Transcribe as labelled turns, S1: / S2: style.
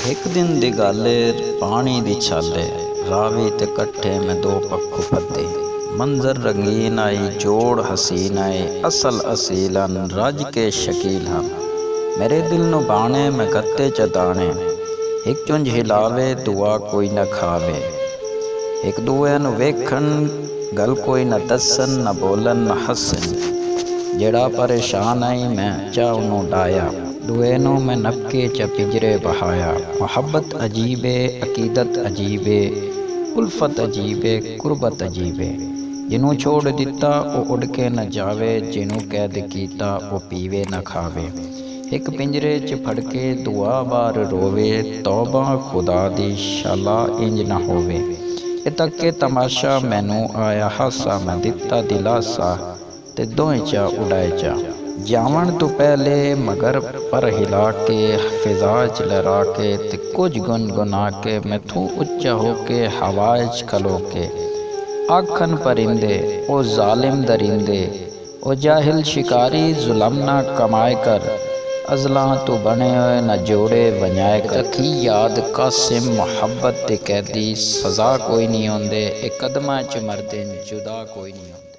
S1: एक दिन दी गल पानी दी छाले रावी ते कट्ठे में दो पक्खू पद्दे। मंजर रंगीन आई जोड़ हसीन आई असल असीलन रज के शकील हन। मेरे दिल नु बाणे में गत्ते च दाने एक चुंझ हिलावे दुआ कोई न खावे। एक दूए नु वेखन गल कोई न दसन न बोलन न हसन। जेड़ा परेशान आई मैं चा उन्हों डाया दुए नू मैं नक्के च पिंजरे बहाया। मोहब्बत अजीबे अकीदत अजीबे उल्फत अजीबे कुर्बत अजीबे। जिनू छोड़ दिता वो उड़ के न जावे जिनू कैद कीता वो पीवे न खावे। एक पिंजरे च फड़के दुआ बार रोवे तौबा खुदा दी शाला इंज न होवे। ए तक के तमाशा मैनू आया हासा मैं दिता दिलासा ते दोएं चा उड़ाए चा। जावन तो पहले मगर पर हिला के फिजा च लहरा के ते कुछ गुनगुना के मैथू उच्चा होके हवाज खलो के। आखन परिंदे ओ जालिम दरिंदे ओ जाहिल शिकारी जुलम ना कमाए कर। अजला तो बने हुए न जोड़े वंजाए कर। रखी याद कासिम मोहब्बत दे कैदी सजा कोई नहीं होंदे। एक कदमा च मरदे जुदा कोई नहीं होंदे।